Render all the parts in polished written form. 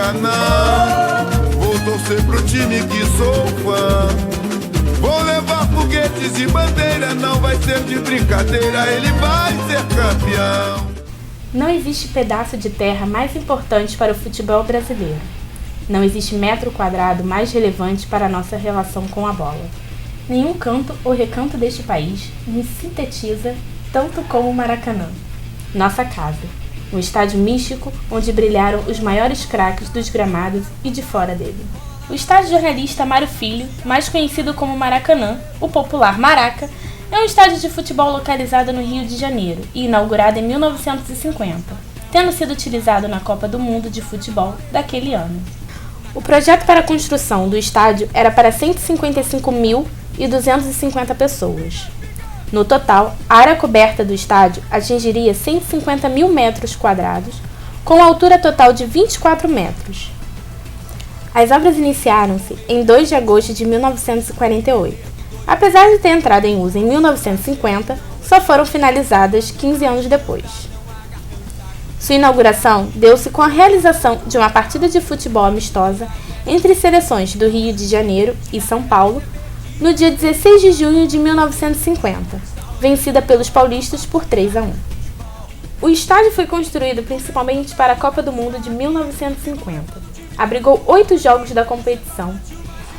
Maracanã. Vou torcer pro time que sou fã. Vou levar foguetes e bandeira, não vai ser de brincadeira, ele vai ser campeão. Não existe pedaço de terra mais importante para o futebol brasileiro. Não existe metro quadrado mais relevante para a nossa relação com a bola. Nenhum canto ou recanto deste país nos sintetiza tanto como o Maracanã, nossa casa, um estádio místico onde brilharam os maiores craques dos gramados e de fora dele. O estádio jornalista Mário Filho, mais conhecido como Maracanã, o popular Maraca, é um estádio de futebol localizado no Rio de Janeiro e inaugurado em 1950, tendo sido utilizado na Copa do Mundo de Futebol daquele ano. O projeto para a construção do estádio era para 155.250 pessoas. No total, a área coberta do estádio atingiria 150 mil metros quadrados, com altura total de 24 metros. As obras iniciaram-se em 2 de agosto de 1948. Apesar de ter entrado em uso em 1950, só foram finalizadas 15 anos depois. Sua inauguração deu-se com a realização de uma partida de futebol amistosa entre seleções do Rio de Janeiro e São Paulo, no dia 16 de junho de 1950, vencida pelos paulistas por 3-1. O estádio foi construído principalmente para a Copa do Mundo de 1950. Abrigou 8 jogos da competição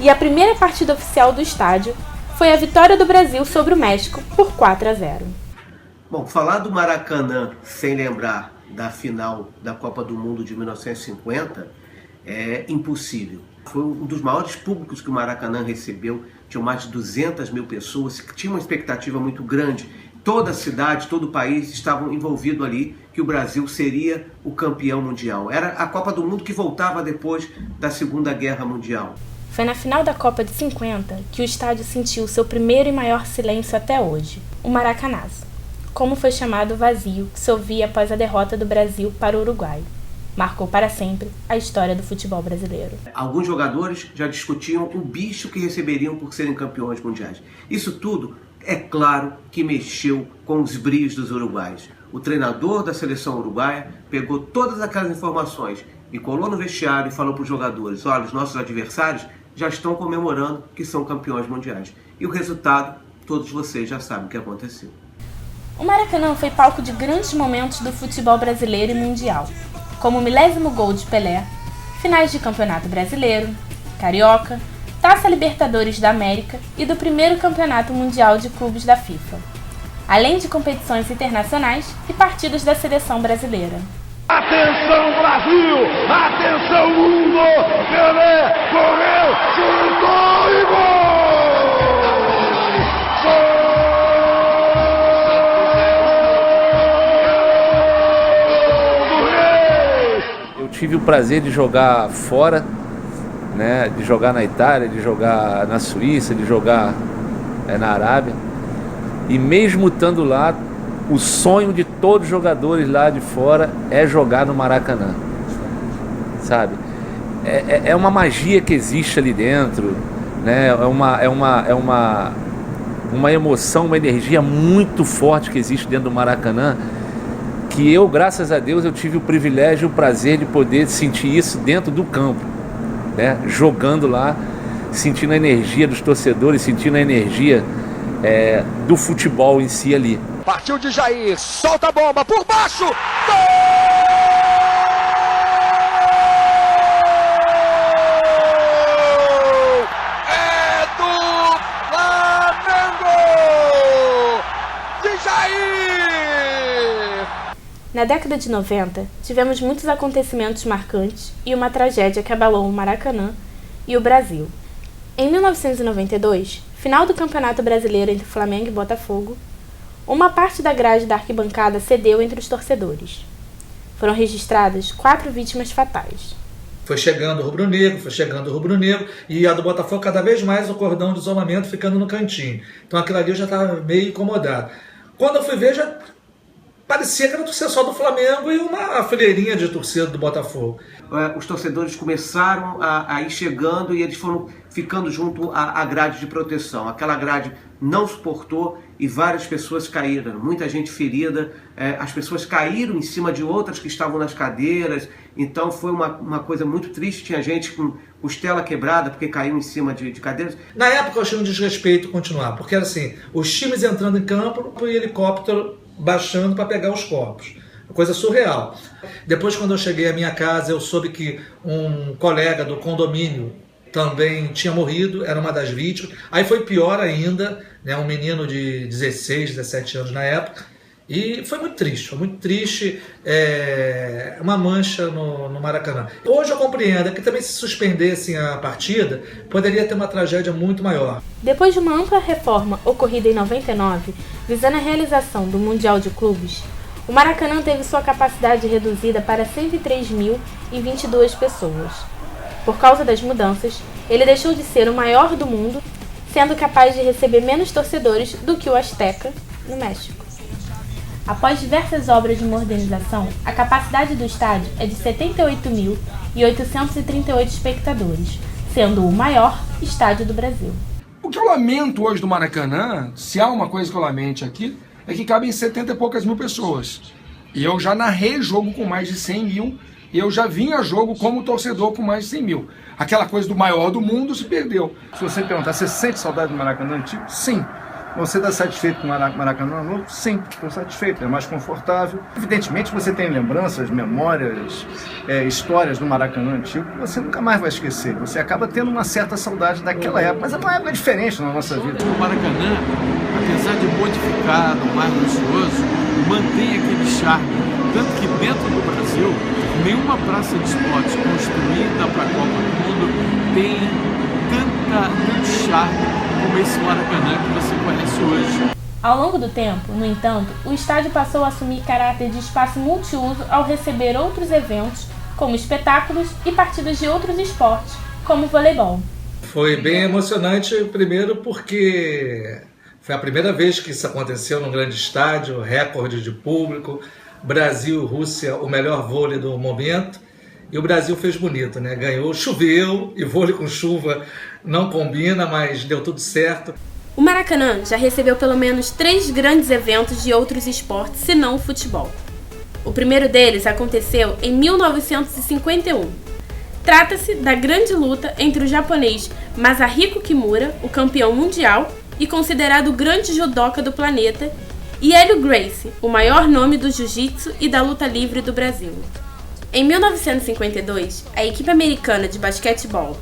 e a primeira partida oficial do estádio foi a vitória do Brasil sobre o México por 4-0. Bom, falar do Maracanã sem lembrar da final da Copa do Mundo de 1950 é impossível. Foi um dos maiores públicos que o Maracanã recebeu, tinham mais de 200 mil pessoas, que tinha uma expectativa muito grande. Toda a cidade, todo o país estavam envolvidos ali, que o Brasil seria o campeão mundial. Era a Copa do Mundo que voltava depois da Segunda Guerra Mundial. Foi na final da Copa de 50 que o estádio sentiu seu primeiro e maior silêncio até hoje, o Maracanazo, como foi chamado o vazio que se ouvia após a derrota do Brasil para o Uruguai. Marcou para sempre a história do futebol brasileiro. Alguns jogadores já discutiam o bicho que receberiam por serem campeões mundiais. Isso tudo, é claro, que mexeu com os brios dos uruguaios. O treinador da seleção uruguaia pegou todas aquelas informações e colou no vestiário e falou para os jogadores: olha, os nossos adversários já estão comemorando que são campeões mundiais. E o resultado, todos vocês já sabem o que aconteceu. O Maracanã foi palco de grandes momentos do futebol brasileiro e mundial, como o 1000º gol de Pelé, finais de Campeonato Brasileiro, Carioca, Taça Libertadores da América e do primeiro Campeonato Mundial de Clubes da FIFA, além de competições internacionais e partidas da seleção brasileira. Atenção Brasil, atenção mundo, Pelé correu, chutou e gol! Eu tive o prazer de jogar fora, né, de jogar na Itália, de jogar na Suíça, de jogar na Arábia. E mesmo estando lá, o sonho de todos os jogadores lá de fora é jogar no Maracanã, sabe? É uma magia que existe ali dentro, né? É uma emoção, uma energia muito forte que existe dentro do Maracanã, que eu, graças a Deus, eu tive o privilégio e o prazer de poder sentir isso dentro do campo, né? Jogando lá, sentindo a energia dos torcedores, sentindo a energia do futebol em si ali. Partiu de Jair, solta a bomba por baixo, gol! É do Flamengo! De Jair! Na década de 90, tivemos muitos acontecimentos marcantes e uma tragédia que abalou o Maracanã e o Brasil. Em 1992, final do Campeonato Brasileiro entre Flamengo e Botafogo, uma parte da grade da arquibancada cedeu entre os torcedores. Foram registradas 4 vítimas fatais. Foi chegando o rubro-negro, e a do Botafogo cada vez mais o cordão de isolamento ficando no cantinho. Então aquilo ali eu já estava meio incomodado. Quando eu fui ver, já parecia que era torcedor só do Flamengo e uma fileirinha de torcida do Botafogo. Os torcedores começaram a ir chegando e eles foram ficando junto à grade de proteção. Aquela grade não suportou e várias pessoas caíram, muita gente ferida, as pessoas caíram em cima de outras que estavam nas cadeiras, então foi uma coisa muito triste, tinha gente com costela quebrada porque caiu em cima de cadeiras. Na época eu achei um desrespeito continuar, porque era assim, os times entrando em campo e helicóptero baixando para pegar os corpos. Coisa surreal. Depois, quando eu cheguei à minha casa, eu soube que um colega do condomínio também tinha morrido, era uma das vítimas. Aí foi pior ainda, né, um menino de 16, 17 anos na época. E foi muito triste, uma mancha no Maracanã. Hoje eu compreendo que também se suspendessem a partida, poderia ter uma tragédia muito maior. Depois de uma ampla reforma ocorrida em 99, visando a realização do Mundial de Clubes, o Maracanã teve sua capacidade reduzida para 103.022 pessoas. Por causa das mudanças, ele deixou de ser o maior do mundo, sendo capaz de receber menos torcedores do que o Azteca, no México. Após diversas obras de modernização, a capacidade do estádio é de 78.838 espectadores, sendo o maior estádio do Brasil. O que eu lamento hoje do Maracanã, se há uma coisa que eu lamente aqui, é que cabem 70 e poucas mil pessoas. E eu já narrei jogo com mais de 100 mil, e eu já vim a jogo como torcedor com mais de 100 mil. Aquela coisa do maior do mundo se perdeu. Se você perguntar, você sente saudade do Maracanã antigo? Sim. Você está satisfeito com o Maracanã novo? Sim, estou satisfeito, é mais confortável. Evidentemente você tem lembranças, memórias, histórias do Maracanã antigo que você nunca mais vai esquecer. Você acaba tendo uma certa saudade daquela época, mas é uma época diferente na nossa vida. O Maracanã, apesar de modificado, mais luxuoso, mantém aquele charme. Tanto que dentro do Brasil, nenhuma praça de esportes construída para a Copa do Mundo tem tanto charme como esse Maracanã que você conhece hoje. Ao longo do tempo, no entanto, o estádio passou a assumir caráter de espaço multiuso ao receber outros eventos, como espetáculos e partidas de outros esportes, como o voleibol. Foi bem emocionante, primeiro porque foi a primeira vez que isso aconteceu num grande estádio, recorde de público, Brasil, Rússia, o melhor vôlei do momento. E o Brasil fez bonito, né? Ganhou, choveu, e vôlei com chuva não combina, mas deu tudo certo. O Maracanã já recebeu pelo menos 3 grandes eventos de outros esportes, se não o futebol. O primeiro deles aconteceu em 1951. Trata-se da grande luta entre o japonês Masahiko Kimura, o campeão mundial e considerado o grande judoca do planeta, e Hélio Gracie, o maior nome do jiu-jitsu e da luta livre do Brasil. Em 1952, a equipe americana de basquetebol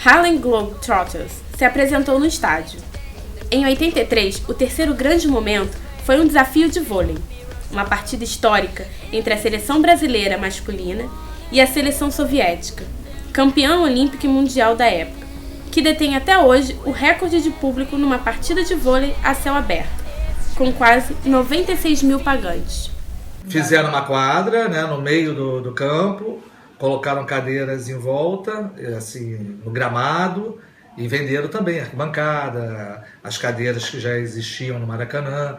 Harlem Globetrotters se apresentou no estádio. Em 83, o terceiro grande momento foi um desafio de vôlei, uma partida histórica entre a seleção brasileira masculina e a seleção soviética, campeã olímpica e mundial da época, que detém até hoje o recorde de público numa partida de vôlei a céu aberto, com quase 96 mil pagantes. Fizeram uma quadra, né, no meio do campo, colocaram cadeiras em volta, assim, no gramado, e venderam também a arquibancada, as cadeiras que já existiam no Maracanã.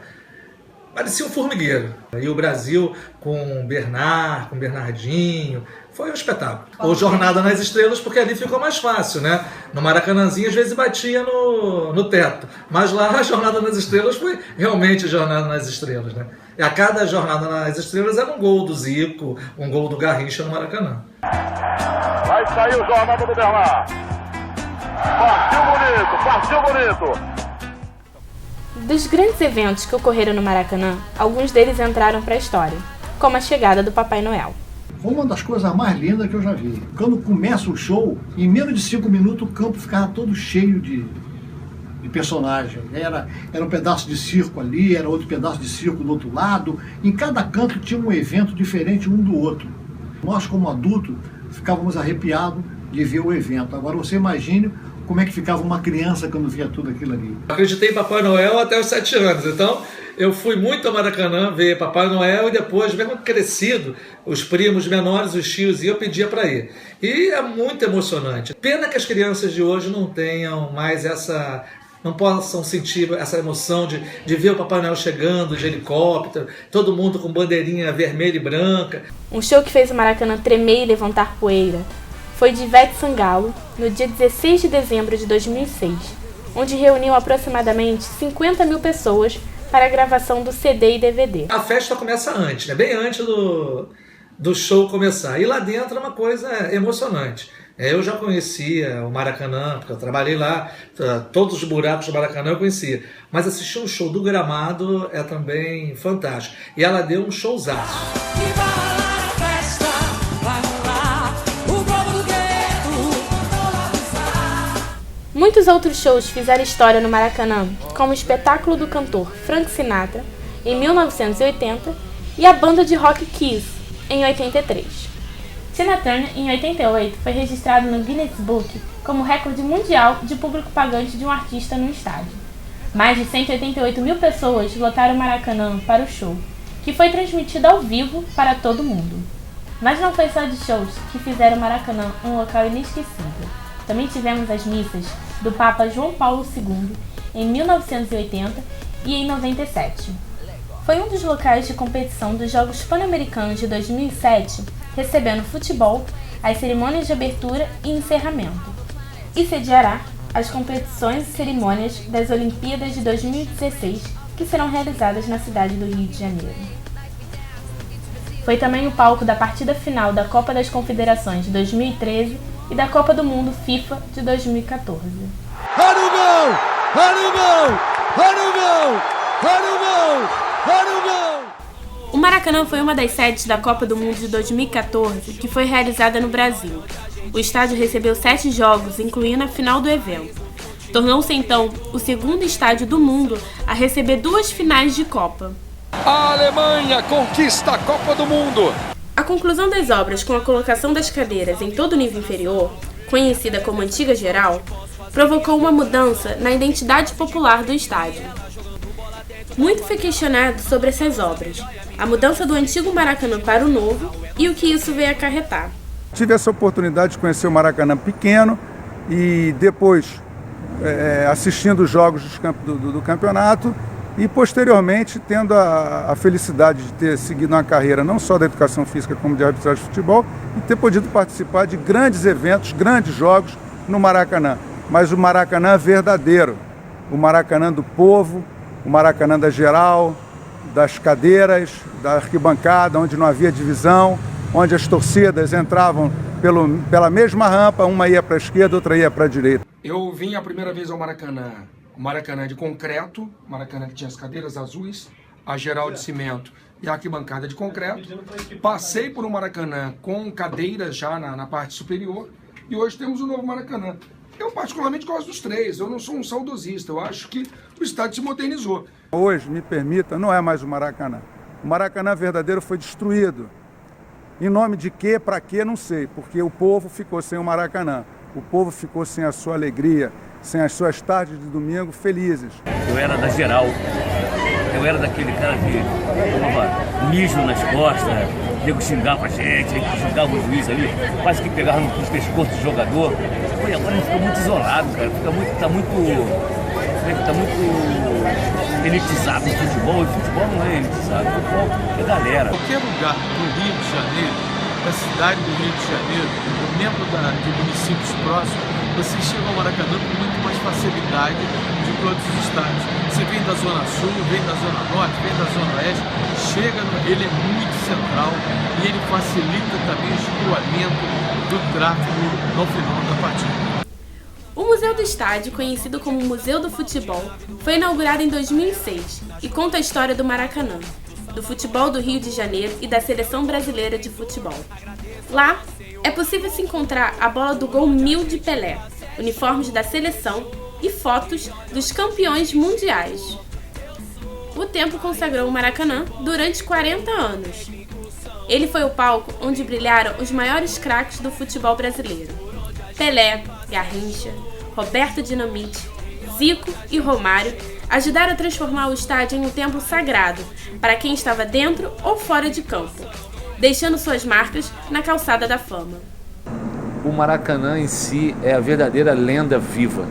Parecia um formigueiro. E o Brasil com Bernard, com Bernardinho, foi um espetáculo. Ou Jornada nas Estrelas, porque ali ficou mais fácil, né? No Maracanãzinho, às vezes batia no teto. Mas lá a Jornada nas Estrelas foi realmente Jornada nas Estrelas, né? E a cada Jornada nas Estrelas era um gol do Zico, um gol do Garrincha no Maracanã. Vai sair o Jornada do Bernard. Partiu bonito. Dos grandes eventos que ocorreram no Maracanã, alguns deles entraram para a história, como a chegada do Papai Noel. Foi uma das coisas mais lindas que eu já vi. Quando começa o show, em menos de 5 minutos o campo ficava todo cheio de personagem. Era um pedaço de circo ali, era outro pedaço de circo do outro lado. Em cada canto tinha um evento diferente um do outro. Nós, como adultos, ficávamos arrepiados de ver o evento. Agora você imagine como é que ficava uma criança quando via tudo aquilo ali. Acreditei em Papai Noel até os 7 anos, então eu fui muito ao Maracanã ver Papai Noel e depois, mesmo crescido, os primos menores, os tios, e eu pedia para ir. E é muito emocionante. Pena que as crianças de hoje não tenham mais não possam sentir essa emoção de ver o Papai Noel chegando de helicóptero, todo mundo com bandeirinha vermelha e branca. Um show que fez o Maracanã tremer e levantar poeira foi de Ivete Sangalo, no dia 16 de dezembro de 2006, onde reuniu aproximadamente 50 mil pessoas para a gravação do CD e DVD. A festa começa antes, né? Bem antes do show começar. E lá dentro é uma coisa emocionante. Eu já conhecia o Maracanã, porque eu trabalhei lá, todos os buracos do Maracanã eu conhecia. Mas assistir um show do Gramado é também fantástico. E ela deu um showzaço. Muitos outros shows fizeram história no Maracanã, como o espetáculo do cantor Frank Sinatra, em 1980, e a banda de rock Kiss, em 83. Tina Turner, em 88, foi registrado no Guinness Book como recorde mundial de público pagante de um artista no estádio. Mais de 188 mil pessoas lotaram o Maracanã para o show, que foi transmitido ao vivo para todo mundo. Mas não foi só de shows que fizeram o Maracanã um local inesquecível. Também tivemos as missas do Papa João Paulo II em 1980 e em 97. Foi um dos locais de competição dos Jogos Pan-Americanos de 2007, recebendo futebol, as cerimônias de abertura e encerramento, e sediará as competições e cerimônias das Olimpíadas de 2016, que serão realizadas na cidade do Rio de Janeiro. Foi também o palco da partida final da Copa das Confederações de 2013 e da Copa do Mundo FIFA de 2014. Olha o gol! Olha o gol! Olha o gol! Olha o gol! Olha o gol! O Maracanã foi uma das sedes da Copa do Mundo de 2014, que foi realizada no Brasil. O estádio recebeu 7 jogos, incluindo a final do evento. Tornou-se então o segundo estádio do mundo a receber 2 finais de Copa. A Alemanha conquista a Copa do Mundo. A conclusão das obras com a colocação das cadeiras em todo o nível inferior, conhecida como Antiga Geral, provocou uma mudança na identidade popular do estádio. Muito foi questionado sobre essas obras, a mudança do antigo Maracanã para o novo e o que isso veio acarretar. Tive essa oportunidade de conhecer o Maracanã pequeno e depois assistindo os jogos do campeonato e posteriormente tendo a felicidade de ter seguido uma carreira não só da educação física como de arbitragem de futebol e ter podido participar de grandes eventos, grandes jogos no Maracanã. Mas o Maracanã verdadeiro, o Maracanã do povo, o Maracanã da geral, das cadeiras, da arquibancada, onde não havia divisão, onde as torcidas entravam pela mesma rampa, uma ia para a esquerda, outra ia para a direita. Eu vim a primeira vez ao Maracanã, o Maracanã de concreto, o Maracanã que tinha as cadeiras azuis, a geral de cimento e a arquibancada de concreto. Passei por um Maracanã com cadeiras já na parte superior e hoje temos o novo Maracanã. Eu particularmente gosto dos 3, eu não sou um saudosista, eu acho que o estádio se modernizou. Hoje, me permita, não é mais o Maracanã. O Maracanã verdadeiro foi destruído. Em nome de quê, para quê, não sei, porque o povo ficou sem o Maracanã. O povo ficou sem a sua alegria, sem as suas tardes de domingo felizes. Eu era da geral, eu era daquele cara que tomava mijo nas costas, nego xingava a gente xingava o juiz ali, quase que pegava nos pescoços do jogador. E agora ele ficou muito isolado, cara, tá muito elitizado o futebol, e o futebol não é elitizado, o futebol é galera. Qualquer lugar do Rio de Janeiro, da cidade do Rio de Janeiro, membro de municípios próximos, você chega ao Maracanã com muito mais facilidade do que outros estádios. Você vem da Zona Sul, vem da Zona Norte, vem da Zona Oeste, ele é muito central e ele facilita também o escoamento do tráfego no final da partida. O Museu do Estádio, conhecido como Museu do Futebol, foi inaugurado em 2006 e conta a história do Maracanã, do futebol do Rio de Janeiro e da Seleção Brasileira de Futebol. Lá, é possível se encontrar a bola do gol 1000 de Pelé, uniformes da seleção e fotos dos campeões mundiais. O tempo consagrou o Maracanã durante 40 anos. Ele foi o palco onde brilharam os maiores craques do futebol brasileiro. Pelé, Garrincha, Roberto Dinamite, Zico e Romário ajudaram a transformar o estádio em um templo sagrado para quem estava dentro ou fora de campo, deixando suas marcas na calçada da fama. O Maracanã em si é a verdadeira lenda viva.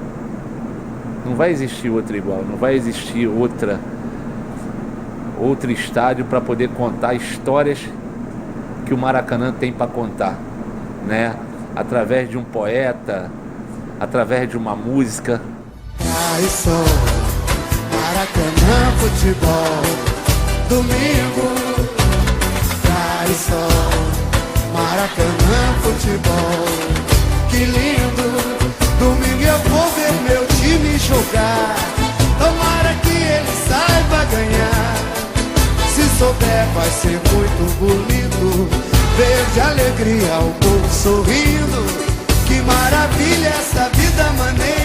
Não vai existir outra igual, não vai existir outro estádio para poder contar histórias que o Maracanã tem para contar, né? Através de um poeta, através de uma música. Traição, Maracanã, futebol. Domingo, traição, Maracanã, futebol. Que lindo, domingo eu vou ver meu time jogar. Tomara que ele saiba ganhar. Se souber vai ser muito bonito ver de alegria o povo sorrindo. Que maravilha essa vida maneira.